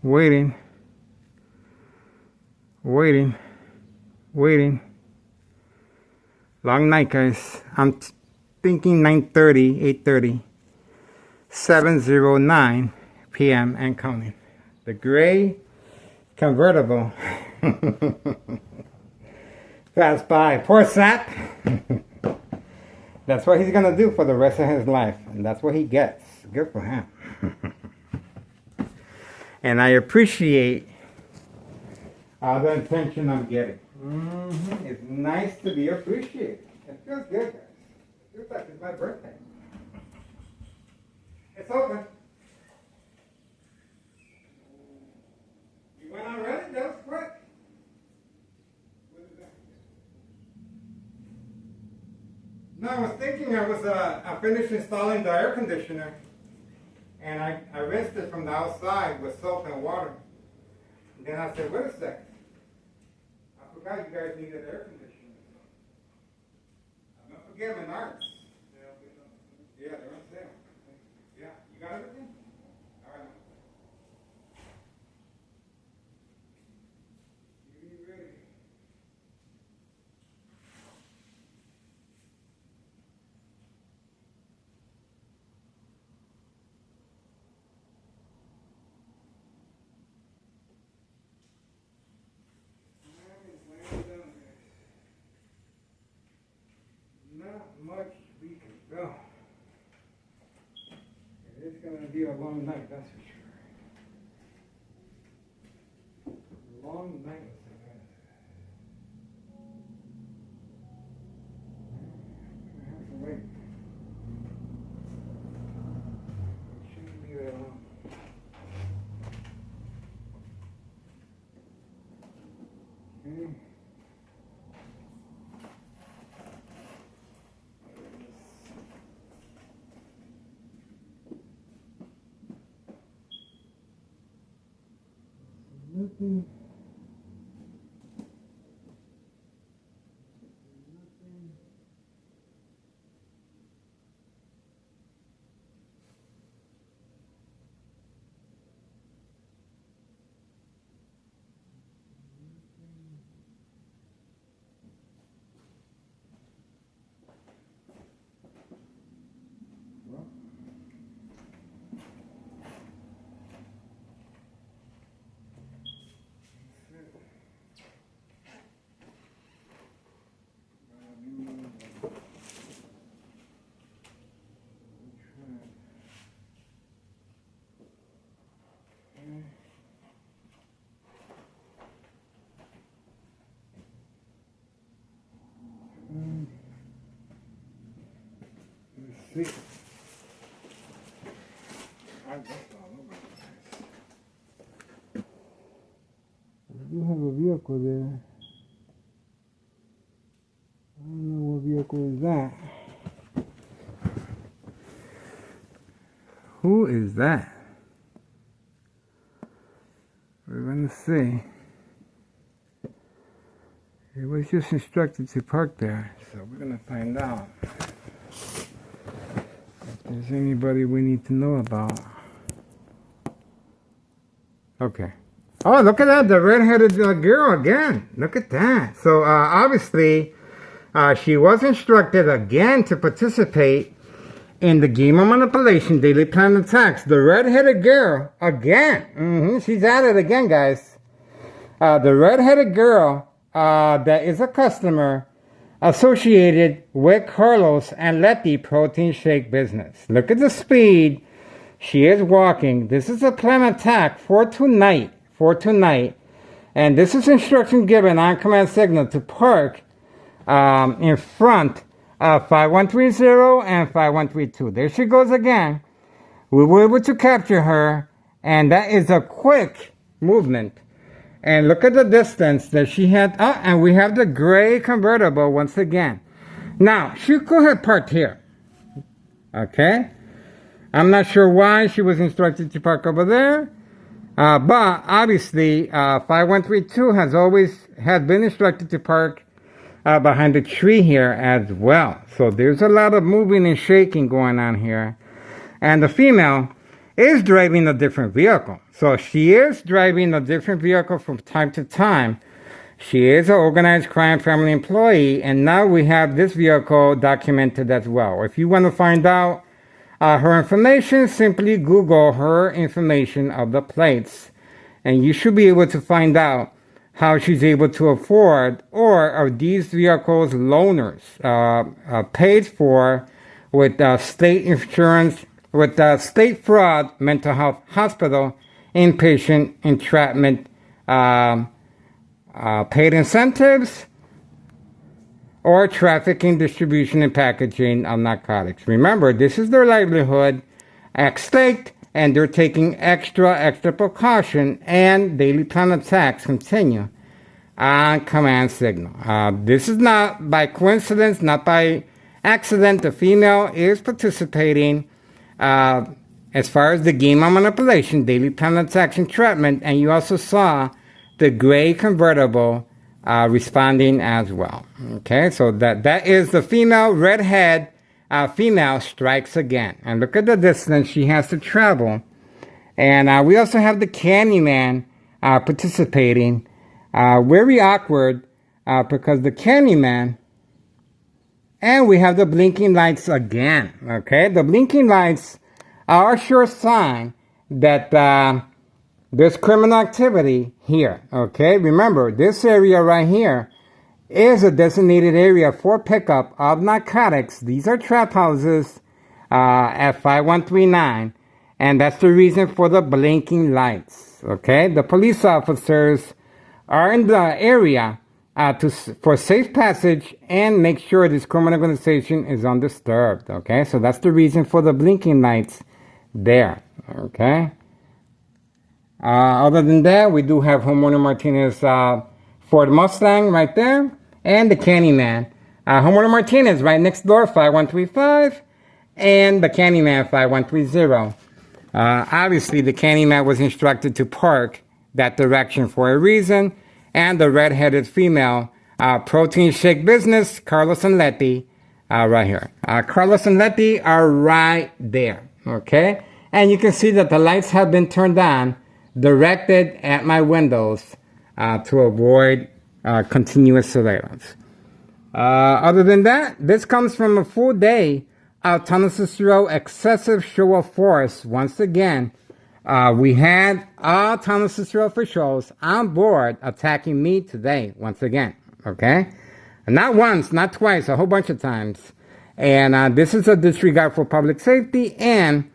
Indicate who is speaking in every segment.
Speaker 1: Waiting. Waiting. Waiting. Long night, guys. I'm thinking 9:30, 8:30. 7:09 p.m. and counting. The gray convertible passed by. Poor sap. That's what he's gonna do for the rest of his life, and that's what he gets. Good for him. And I appreciate all the attention I'm getting. It's nice to be appreciated. It feels good, guys. It feels like it's my birthday. It's open. You went already? That was quick. What is that? No, I was thinking I finished installing the air conditioner. And I rinsed it from the outside with soap and water. And then I said, wait a second. I forgot you guys needed air conditioning. Don't forget Menards. Yeah, they're on sale. Yeah, you got everything? All right. You ready? Not much we can go. It's going to be a long night, that's for sure. Long night. I have to wait. Shouldn't leave it alone. Okay. Nothing. Let's see. I guess all over the place. We do have a vehicle there. I don't know what vehicle is that. Who is that? We're going to see. It was just instructed to park there, so we're going to find out if there's anybody we need to know about. Okay. Oh, look at that, the red-headed girl again. Look at that. So obviously, she was instructed again to participate in the game of manipulation, daily plan attacks. The red-headed girl again. She's at it again, guys. The red-headed girl that is a customer associated with Carlos and Letty protein shake business. Look at the speed she is walking. This is a plan attack for tonight. And this is instruction given on command signal to park in front of 5130 and 5132. There she goes again. We were able to capture her, and that is a quick movement. And look at the distance that she had. Oh, and we have the gray convertible once again. Now, she could have parked here. Okay? I'm not sure why she was instructed to park over there. But obviously, 5132 has been instructed to park behind the tree here as well. So there's a lot of moving and shaking going on here. And the female is driving a different vehicle. So she is driving a different vehicle from time to time. She is an organized crime family employee, and now we have this vehicle documented as well. If you want to find out her information, simply Google her information of the plates, and you should be able to find out how she's able to afford, or are these vehicles loaners paid for with state insurance, with state fraud, mental health hospital, inpatient entrapment, paid incentives, or trafficking, distribution, and packaging of narcotics. Remember, this is their livelihood at stake, and they're taking extra precaution, and daily plan attacks continue on command signal. This is not by coincidence, not by accident. The female is participating as far as the game of manipulation, daily plan attacks, entrapment, and you also saw the gray convertible responding as well. Okay, so that is the female redhead. Female strikes again, and look at the distance she has to travel. And we also have the Candyman participating. Very awkward because the Candyman, and we have the blinking lights again. Okay, the blinking lights are a sure sign that there's criminal activity here. Okay, remember, this area right here is a designated area for pickup of narcotics. These are trap houses at 5139, and that's the reason for the blinking lights. Okay, the police officers are in the area for safe passage and make sure this criminal organization is undisturbed. Okay, so that's the reason for the blinking lights there. Okay. Other than that, we do have Homeowner Martinez Ford Mustang right there, and the Candyman. Homeowner Martinez right next door, 5135, and the Candyman 5130. Obviously, the Candyman was instructed to park that direction for a reason, and the red-headed female, protein shake business, Carlos and Letty, right here. Carlos and Letty are right there, okay? And you can see that the lights have been turned on, directed at my windows to avoid continuous surveillance. Other than that, this comes from a full day of Tennessee Road excessive show of force. Once again, we had all Tennessee Road officials on board attacking me today, once again, okay? Not once, not twice, a whole bunch of times. And this is a disregard for public safety and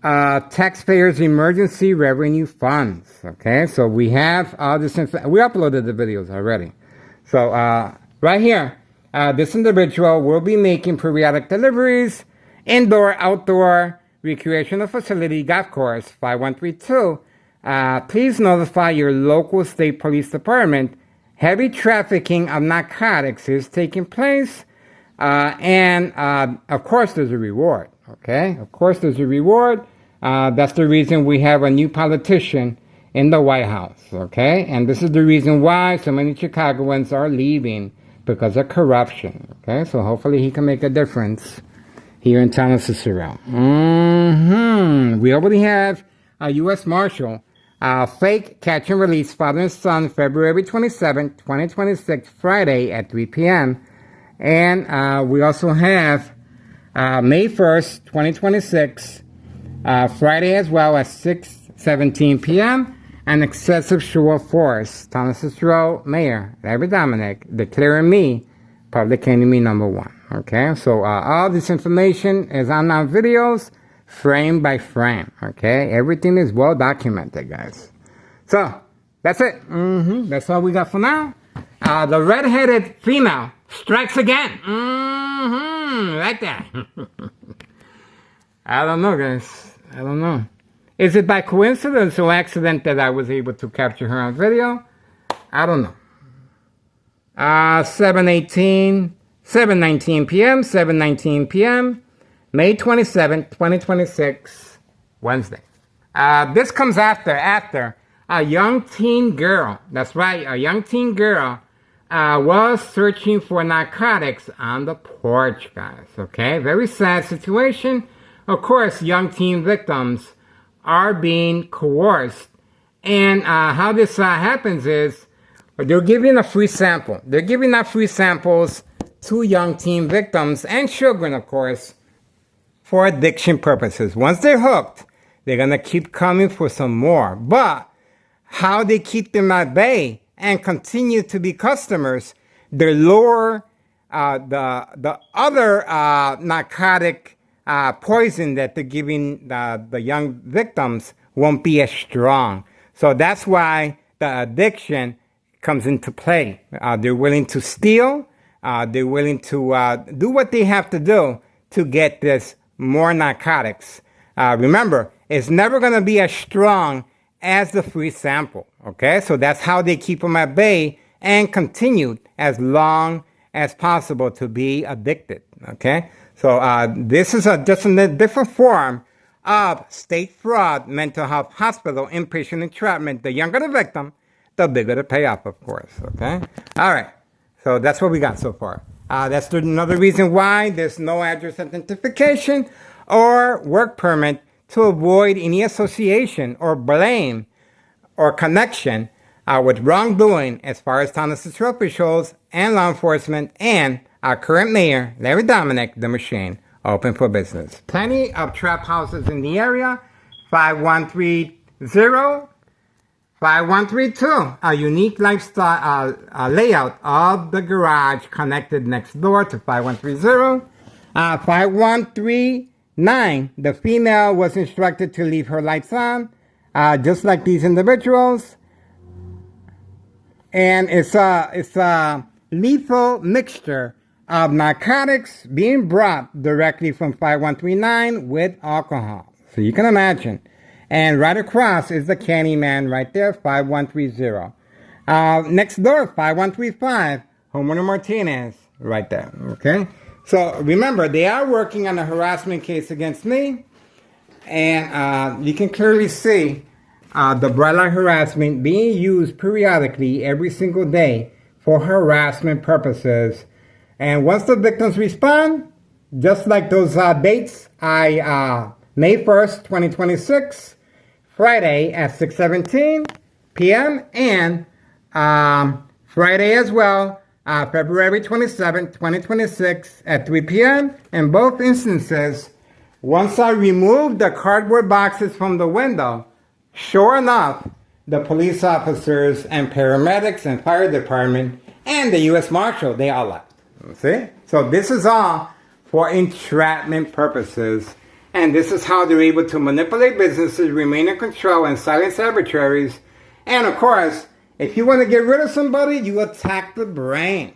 Speaker 1: taxpayers' emergency revenue funds. Okay, so we have all this information. We uploaded the videos already. So right here, this individual will be making periodic deliveries, indoor, outdoor, recreational facility, golf course, 5132. Please notify your local state police department. Heavy trafficking of narcotics is taking place. And of course, there's a reward. Okay, of course, there's a reward. That's the reason we have a new politician in the White House, okay? And this is the reason why so many Chicagoans are leaving, because of corruption, okay? So hopefully he can make a difference here in town of Cicero. We already have a U.S. Marshal, fake catch and release father and son, February 27, 2026, Friday at 3 p.m. And we also have May 1st, 2026, Friday as well at 6:17 p.m. An excessive show of force. Thomas Cicero Mayor Larry Dominic declaring me public enemy number 1. Okay, so all this information is on our videos, frame by frame. Okay, everything is well documented, guys. So that's it. That's all we got for now. The red-headed female strikes again. Right there. I don't know, guys. I don't know. Is it by coincidence or accident that I was able to capture her on video? I don't know. 7:19 p.m., May 27, 2026, Wednesday. This comes after a young teen girl, that's right, a young teen girl was searching for narcotics on the porch, guys, okay? Very sad situation. Of course, young teen victims are being coerced And how this happens is they're giving a free sample. They're giving out free samples to young teen victims and children, of course, for addiction purposes. Once they're hooked, they're going to keep coming for some more. But how they keep them at bay and continue to be customers, they lure the other narcotic poison that they're giving the young victims won't be as strong. So that's why the addiction comes into play. They're willing to steal. They're willing to do what they have to do to get this more narcotics. Remember, it's never going to be as strong as the free sample. Okay, so that's how they keep them at bay and continue as long as possible to be addicted. Okay, so this is just a different form of state fraud, mental health hospital, inpatient entrapment. The younger the victim, the bigger the payoff, of course. Okay, all right. So that's what we got so far. That's another reason why there's no address identification or work permit to avoid any association or blame or connection with wrongdoing as far as town assistant officials and law enforcement and our current mayor, Larry Dominic, the machine, open for business. Plenty of trap houses in the area. 5130, 5132. A unique lifestyle layout of the garage connected next door to 5130. 5139. The female was instructed to leave her lights on, just like these individuals. And it's a lethal mixture of narcotics being brought directly from 5139 with alcohol. So you can imagine. And right across is the Candyman right there, 5130. Next door, 5135, Homeowner Martinez, right there. Okay? So remember, they are working on a harassment case against me. And you can clearly see the bright light harassment being used periodically every single day for harassment purposes. And once the victims respond, just like those dates, May 1st, 2026, Friday at 6:17 p.m. and Friday as well, February 27th, 2026 at 3 p.m. In both instances, once I removed the cardboard boxes from the window, sure enough, the police officers and paramedics and fire department and the U.S. Marshal, they all left. See? So this is all for entrapment purposes. And this is how they're able to manipulate businesses, remain in control, and silence adversaries. And of course, if you want to get rid of somebody, you attack the brain.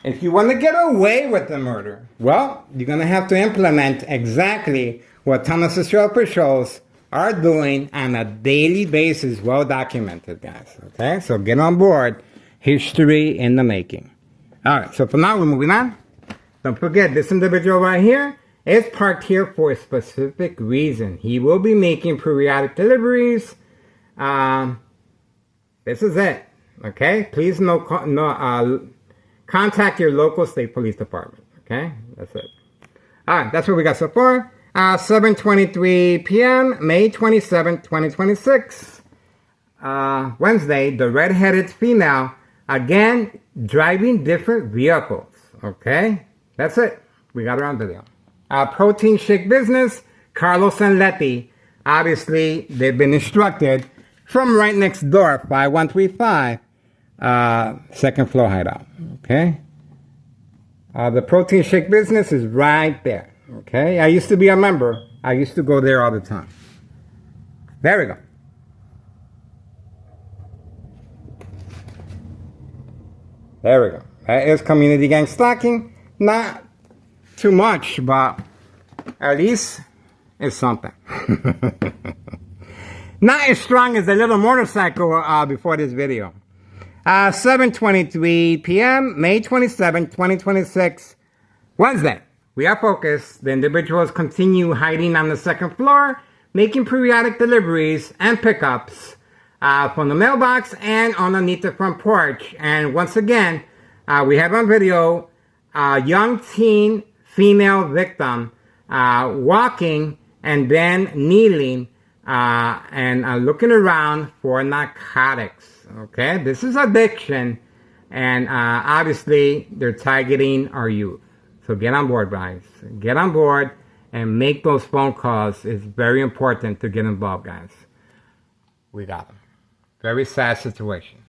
Speaker 1: If you want to get away with the murder, well, you're going to have to implement exactly what town assistant officials are doing on a daily basis, well documented, guys. Okay, so get on board. History in the making. All right, so for now, we're moving on. Don't forget, this individual right here is parked here for a specific reason. He will be making periodic deliveries. This is it. Okay, please contact your local state police department. Okay, that's it. All right, that's what we got so far. 7:23 p.m., May 27th, 2026. Wednesday, the red-headed female, again, driving different vehicles. Okay, that's it. We got her on video. Protein shake business, Carlos and Letty. Obviously, they've been instructed from right next door, 5135, second floor hideout. Okay, the protein shake business is right there. Okay, I used to be a member. I used to go there all the time. There we go. There we go. That is community gang stalking. Not too much, but at least it's something. Not as strong as the little motorcycle before this video. 7:23 p.m., May 27, 2026, Wednesday. We are focused. The individuals continue hiding on the second floor, making periodic deliveries and pickups from the mailbox and underneath the front porch. And once again, we have on video a young teen female victim walking and then kneeling and are looking around for narcotics. Okay, this is addiction, and obviously they're targeting our youth. So get on board, guys. Get on board and make those phone calls. It's very important to get involved, guys. We got them. Very sad situation.